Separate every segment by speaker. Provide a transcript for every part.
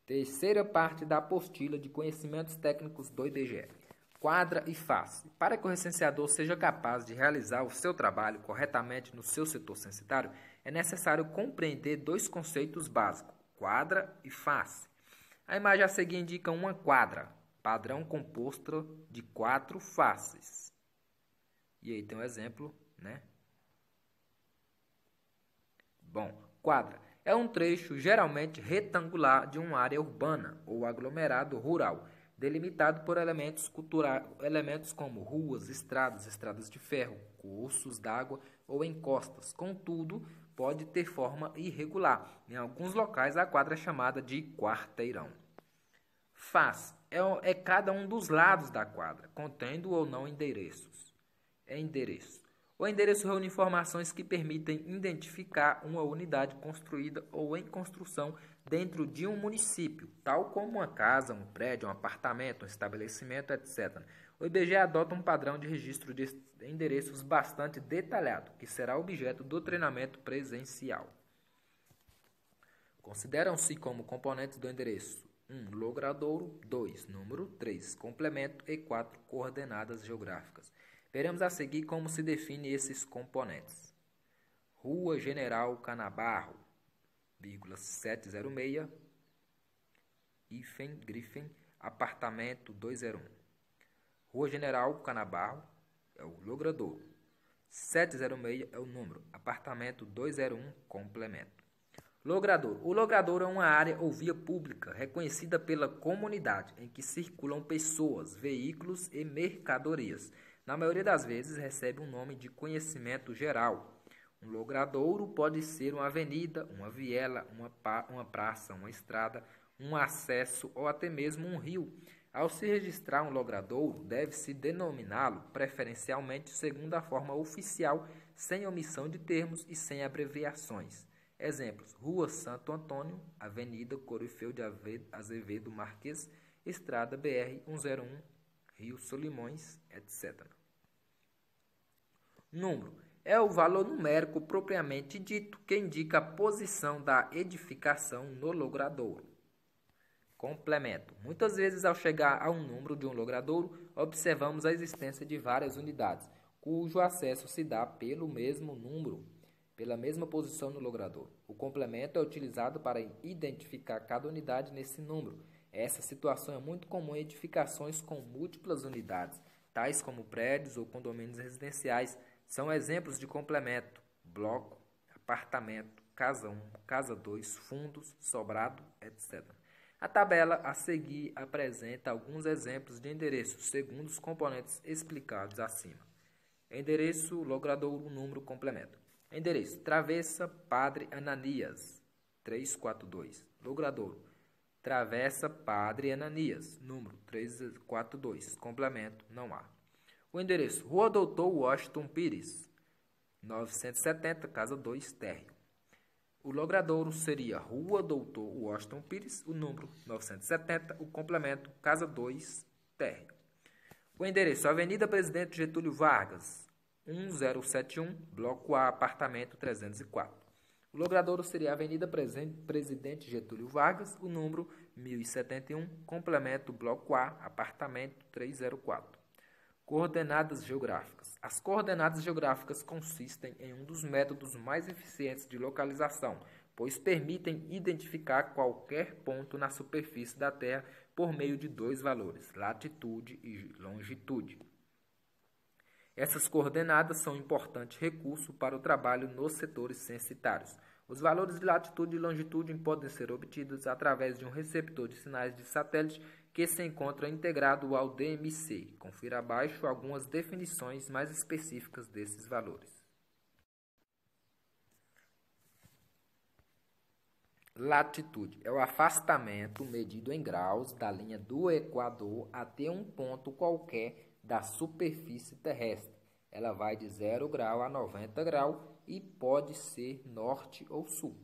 Speaker 1: Terceira parte da apostila de conhecimentos técnicos do IBGE. Quadra e face. Para que o recenseador seja capaz de realizar o seu trabalho corretamente no seu setor censitário, é necessário compreender dois conceitos básicos, quadra e face. A imagem a seguir indica uma quadra, padrão composta de 4 faces. E aí tem um exemplo, né? Bom, quadra é um trecho geralmente retangular de uma área urbana ou aglomerado rural, delimitado por elementos culturais, elementos como ruas, estradas de ferro, cursos d'água ou encostas. Contudo, pode ter forma irregular. Em alguns locais, a quadra é chamada de quarteirão. Face é cada um dos lados da quadra, contendo ou não endereços. É endereço. O endereço reúne informações que permitem identificar uma unidade construída ou em construção dentro de um município, tal como uma casa, um prédio, um apartamento, um estabelecimento, etc. O IBGE adota um padrão de registro de endereços bastante detalhado, que será objeto do treinamento presencial. Consideram-se como componentes do endereço 1. Logradouro, 2. Número, 3. Complemento e 4. Coordenadas geográficas. Veremos a seguir como se define esses componentes. Rua General Canabarro, 706, Griffin, apartamento 201. Rua General Canabarro é o logradouro. 706 é o número, apartamento 201, complemento. Logradouro. O logradouro é uma área ou via pública reconhecida pela comunidade em que circulam pessoas, veículos e mercadorias. Na maioria das vezes, recebe um nome de conhecimento geral. Um logradouro pode ser uma avenida, uma viela, uma praça, uma estrada, um acesso ou até mesmo um rio. Ao se registrar um logradouro, deve-se denominá-lo preferencialmente segundo a forma oficial, sem omissão de termos e sem abreviações. Exemplos: Rua Santo Antônio, Avenida Corifeu de Azevedo Marques, Estrada BR-101, Rio Solimões, etc. Número é o valor numérico propriamente dito que indica a posição da edificação no logradouro. Complemento. Muitas vezes, ao chegar a um número de um logradouro, observamos a existência de várias unidades, cujo acesso se dá pelo mesmo número, pela mesma posição no logradouro. O complemento é utilizado para identificar cada unidade nesse número. Essa situação é muito comum em edificações com múltiplas unidades, tais como prédios ou condomínios residenciais. São exemplos de complemento: bloco, apartamento, casa 1, casa 2, fundos, sobrado, etc. A tabela a seguir apresenta alguns exemplos de endereços segundo os componentes explicados acima. Endereço, logradouro, número, complemento. Endereço: Travessa Padre Ananias, 342. Logradouro: Travessa Padre Ananias, número 342. Complemento: não há. O endereço: Rua Doutor Washington Pires, 970, casa 2, térreo. O logradouro seria Rua Doutor Washington Pires, o número 970, o complemento, casa 2, térreo. O endereço: Avenida Presidente Getúlio Vargas, 1071, bloco A, apartamento 304. O logradouro seria Avenida Presidente Getúlio Vargas, o número 1071, complemento, bloco A, apartamento 304. Coordenadas geográficas. As coordenadas geográficas consistem em um dos métodos mais eficientes de localização, pois permitem identificar qualquer ponto na superfície da Terra por meio de dois valores, latitude e longitude. Essas coordenadas são um importante recurso para o trabalho nos setores censitários. Os valores de latitude e longitude podem ser obtidos através de um receptor de sinais de satélite que se encontra integrado ao DMC. Confira abaixo algumas definições mais específicas desses valores. Latitude é o afastamento medido em graus da linha do Equador até um ponto qualquer da superfície terrestre. Ela vai de 0 grau a 90 graus e pode ser norte ou sul.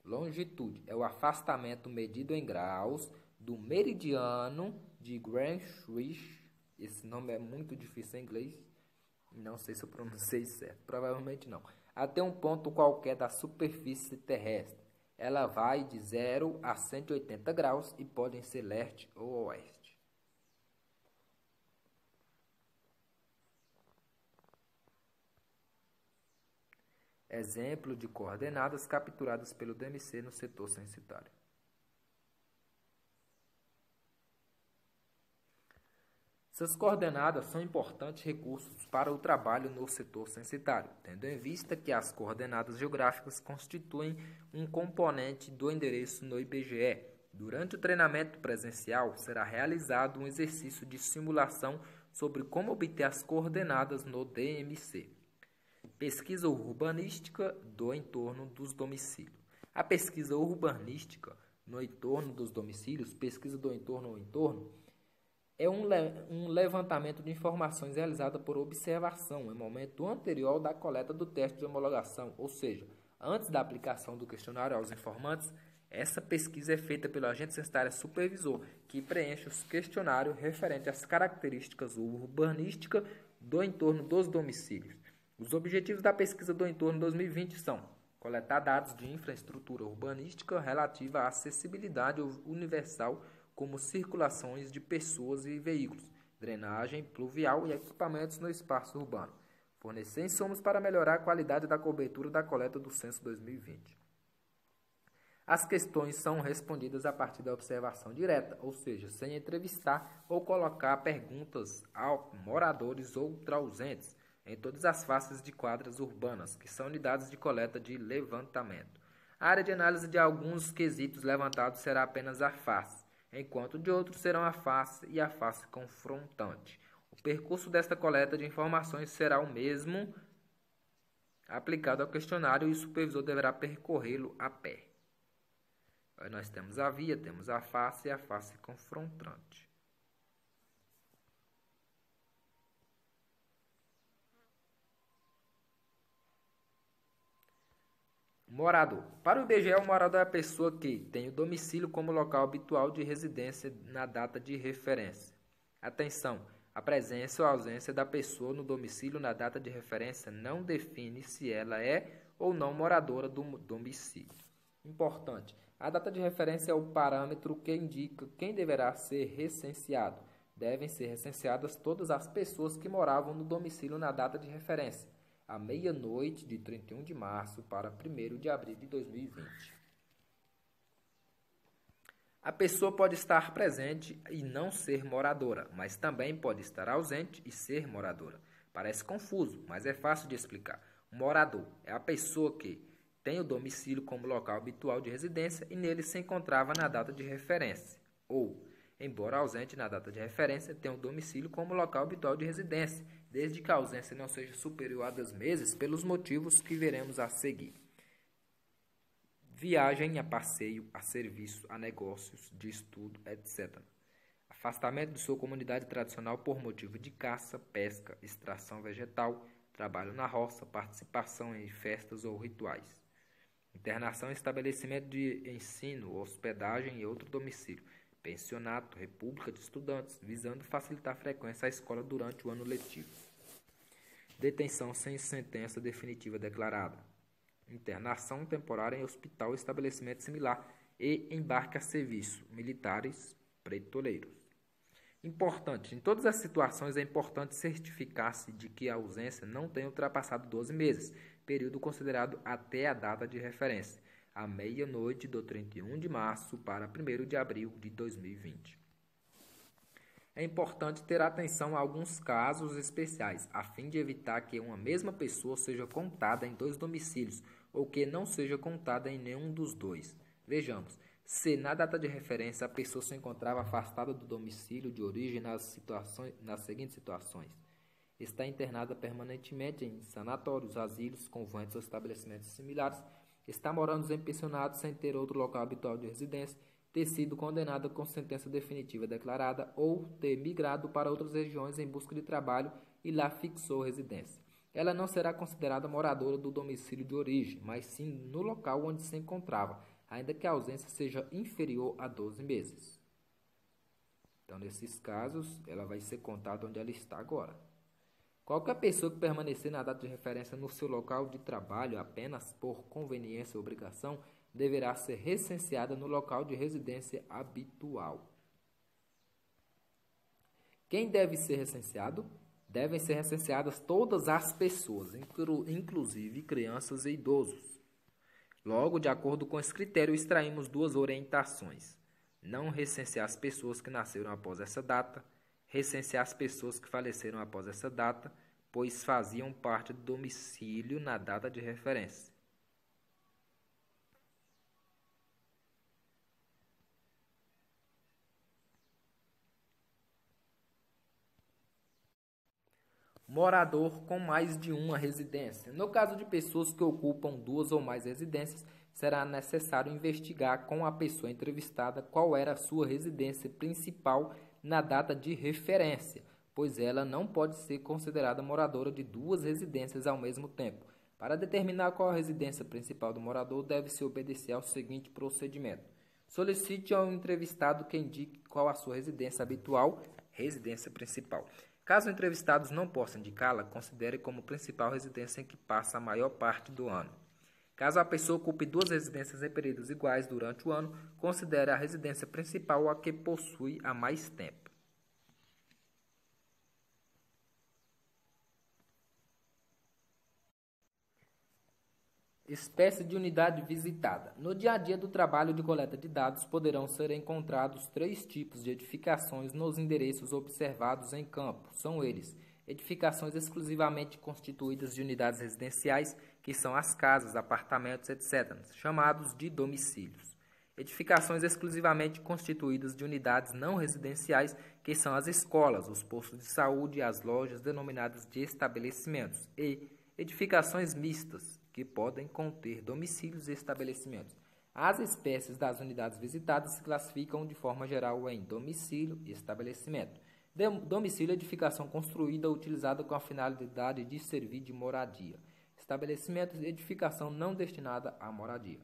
Speaker 1: Longitude é o afastamento medido em graus do meridiano de Greenwich, esse nome é muito difícil em inglês, Não sei se eu pronunciei certo, provavelmente não. Até um ponto qualquer da superfície terrestre. Ela vai de 0 a 180 graus e podem ser leste ou oeste. Exemplo de coordenadas capturadas pelo DMC no setor censitário. Essas coordenadas são importantes recursos para o trabalho no setor censitário, tendo em vista que as coordenadas geográficas constituem um componente do endereço no IBGE. Durante o treinamento presencial, será realizado um exercício de simulação sobre como obter as coordenadas no DMC. Pesquisa urbanística do entorno dos domicílios. A pesquisa urbanística no entorno dos domicílios, pesquisa do entorno ao entorno, é um levantamento de informações realizado por observação em momento anterior da coleta do teste de homologação, ou seja, antes da aplicação do questionário aos informantes. Essa pesquisa é feita pelo agente censitário supervisor, que preenche os questionários referentes às características urbanísticas do entorno dos domicílios. Os objetivos da pesquisa do entorno 2020 são coletar dados de infraestrutura urbanística relativa à acessibilidade universal, como circulações de pessoas e veículos, drenagem pluvial e equipamentos no espaço urbano. Fornecer insumos para melhorar a qualidade da cobertura da coleta do censo 2020. As questões são respondidas a partir da observação direta, ou seja, sem entrevistar ou colocar perguntas a moradores ou ausentes, em todas as faces de quadras urbanas, que são unidades de coleta de levantamento. A área de análise de alguns quesitos levantados será apenas a face, enquanto de outros serão a face e a face confrontante. O percurso desta coleta de informações será o mesmo aplicado ao questionário e o supervisor deverá percorrê-lo a pé. Aí nós temos a via, temos a face e a face confrontante. Morador. Para o IBGE, o morador é a pessoa que tem o domicílio como local habitual de residência na data de referência. Atenção! A presença ou ausência da pessoa no domicílio na data de referência não define se ela é ou não moradora do domicílio. Importante! A data de referência é o parâmetro que indica quem deverá ser recenseado. Devem ser recenseadas todas as pessoas que moravam no domicílio na data de referência, à meia-noite de 31 de março para 1º de abril de 2020. A pessoa pode estar presente e não ser moradora, mas também pode estar ausente e ser moradora. Parece confuso, mas é fácil de explicar. O morador é a pessoa que tem o domicílio como local habitual de residência e nele se encontrava na data de referência, ou, embora ausente na data de referência, tem o domicílio como local habitual de residência, desde que a ausência não seja superior a 2 meses, pelos motivos que veremos a seguir. Viagem a passeio, a serviço, a negócios, de estudo, etc. Afastamento de sua comunidade tradicional por motivo de caça, pesca, extração vegetal, trabalho na roça, participação em festas ou rituais. Internação em estabelecimento de ensino, hospedagem e outro domicílio. Pensionato, república de estudantes, visando facilitar a frequência à escola durante o ano letivo. Detenção sem sentença definitiva declarada. Internação temporária em hospital ou estabelecimento similar e embarque a serviço, militares, pretoleiros. Importante, em todas as situações é importante certificar-se de que a ausência não tenha ultrapassado 12 meses, período considerado até a data de referência, à meia-noite do 31 de março para 1º de abril de 2020. É importante ter atenção a alguns casos especiais, a fim de evitar que uma mesma pessoa seja contada em 2 domicílios ou que não seja contada em nenhum dos 2. Vejamos, se na data de referência a pessoa se encontrava afastada do domicílio de origem nas seguintes situações: está internada permanentemente em sanatórios, asilos, conventos ou estabelecimentos similares, está morando em pensionato sem ter outro local habitual de residência, ter sido condenada com sentença definitiva declarada ou ter migrado para outras regiões em busca de trabalho e lá fixou residência. Ela não será considerada moradora do domicílio de origem, mas sim no local onde se encontrava, ainda que a ausência seja inferior a 12 meses. Então, nesses casos, ela vai ser contada onde ela está agora. Qualquer pessoa que permanecer na data de referência no seu local de trabalho apenas por conveniência ou obrigação deverá ser recenseada no local de residência habitual. Quem deve ser recenseado? Devem ser recenseadas todas as pessoas, inclusive crianças e idosos. Logo, de acordo com esse critério, extraímos duas orientações: não recensear as pessoas que nasceram após essa data, recensear as pessoas que faleceram após essa data, pois faziam parte do domicílio na data de referência. Morador com mais de uma residência. No caso de pessoas que ocupam duas ou mais residências, será necessário investigar com a pessoa entrevistada qual era a sua residência principal na data de referência, pois ela não pode ser considerada moradora de duas residências ao mesmo tempo. Para determinar qual a residência principal do morador, deve-se obedecer ao seguinte procedimento: solicite ao entrevistado que indique qual a sua residência habitual, residência principal. Caso o entrevistado não possa indicá-la, considere como principal residência em que passa a maior parte do ano. Caso a pessoa ocupe duas residências em períodos iguais durante o ano, considere a residência principal a que possui há mais tempo. Espécie de unidade visitada. No dia a dia do trabalho de coleta de dados, poderão ser encontrados três tipos de edificações nos endereços observados em campo. São eles: edificações exclusivamente constituídas de unidades residenciais, que são as casas, apartamentos, etc., chamados de domicílios. Edificações exclusivamente constituídas de unidades não residenciais, que são as escolas, os postos de saúde e as lojas, denominadas de estabelecimentos. E edificações mistas, que podem conter domicílios e estabelecimentos. As espécies das unidades visitadas se classificam de forma geral em domicílio e estabelecimento. Domicílio é edificação construída ou utilizada com a finalidade de servir de moradia. Estabelecimento é edificação não destinada à moradia.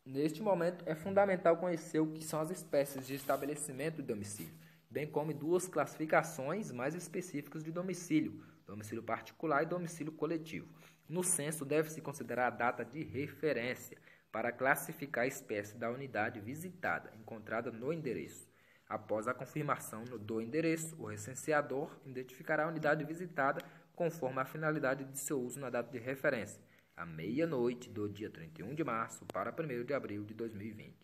Speaker 1: Neste momento, é fundamental conhecer o que são as espécies de estabelecimento e domicílio, bem como duas classificações mais específicas de domicílio: domicílio particular e domicílio coletivo. No censo, deve-se considerar a data de referência para classificar a espécie da unidade visitada, encontrada no endereço. Após a confirmação do endereço, o recenseador identificará a unidade visitada conforme a finalidade de seu uso na data de referência, à meia-noite do dia 31 de março para 1º de abril de 2020.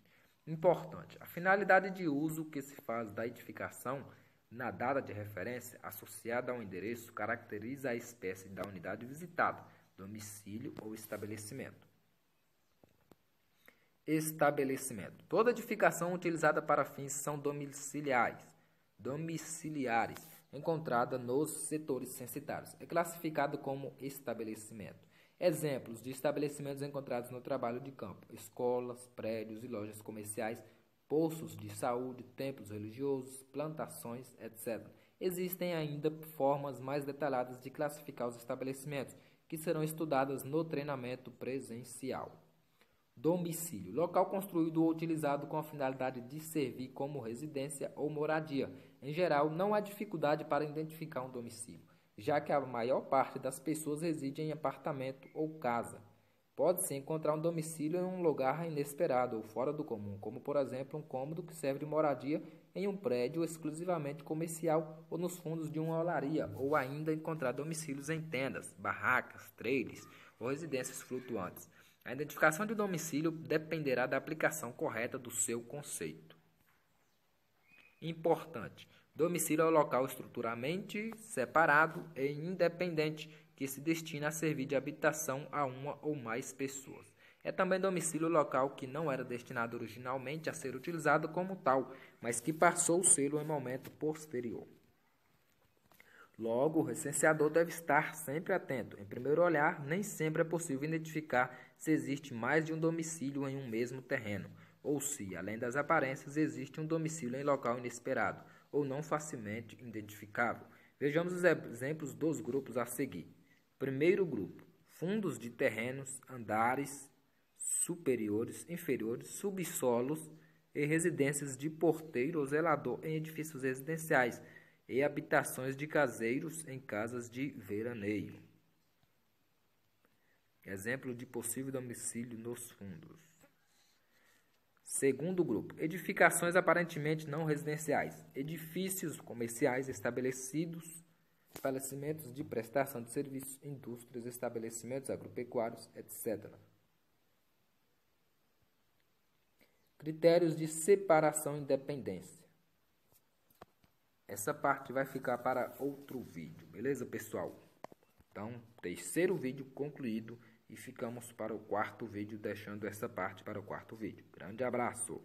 Speaker 1: Importante: a finalidade de uso que se faz da edificação na data de referência associada ao endereço caracteriza a espécie da unidade visitada, domicílio ou estabelecimento. Estabelecimento. Toda edificação utilizada para fins são domiciliares, encontrada nos setores censitários. É classificado como estabelecimento. Exemplos de estabelecimentos encontrados no trabalho de campo: escolas, prédios e lojas comerciais, postos de saúde, templos religiosos, plantações, etc. Existem ainda formas mais detalhadas de classificar os estabelecimentos, que serão estudadas no treinamento presencial. Domicílio: local construído ou utilizado com a finalidade de servir como residência ou moradia. Em geral, não há dificuldade para identificar um domicílio, já que a maior parte das pessoas reside em apartamento ou casa. Pode-se encontrar um domicílio em um lugar inesperado ou fora do comum, como, por exemplo, um cômodo que serve de moradia em um prédio exclusivamente comercial ou nos fundos de uma olaria, ou ainda encontrar domicílios em tendas, barracas, trailers ou residências flutuantes. A identificação de domicílio dependerá da aplicação correta do seu conceito. Importante: domicílio é o local estruturalmente separado e independente que se destina a servir de habitação a uma ou mais pessoas. É também domicílio o local que não era destinado originalmente a ser utilizado como tal, mas que passou a ser em momento posterior. Logo, o recenseador deve estar sempre atento. Em primeiro olhar, nem sempre é possível identificar se existe mais de um domicílio em um mesmo terreno, ou se, além das aparências, existe um domicílio em local inesperado, ou não facilmente identificável. Vejamos os exemplos dos grupos a seguir. Primeiro grupo: fundos de terrenos, andares superiores, inferiores, subsolos e residências de porteiro ou zelador em edifícios residenciais, e habitações de caseiros em casas de veraneio. Exemplo de possível domicílio nos fundos. Segundo grupo, edificações aparentemente não residenciais, edifícios comerciais estabelecimentos de prestação de serviços, indústrias, estabelecimentos agropecuários, etc. Critérios de separação e independência. Essa parte vai ficar para outro vídeo, beleza, pessoal? Então, terceiro vídeo concluído e ficamos para o quarto vídeo, deixando essa parte para o quarto vídeo. Grande abraço!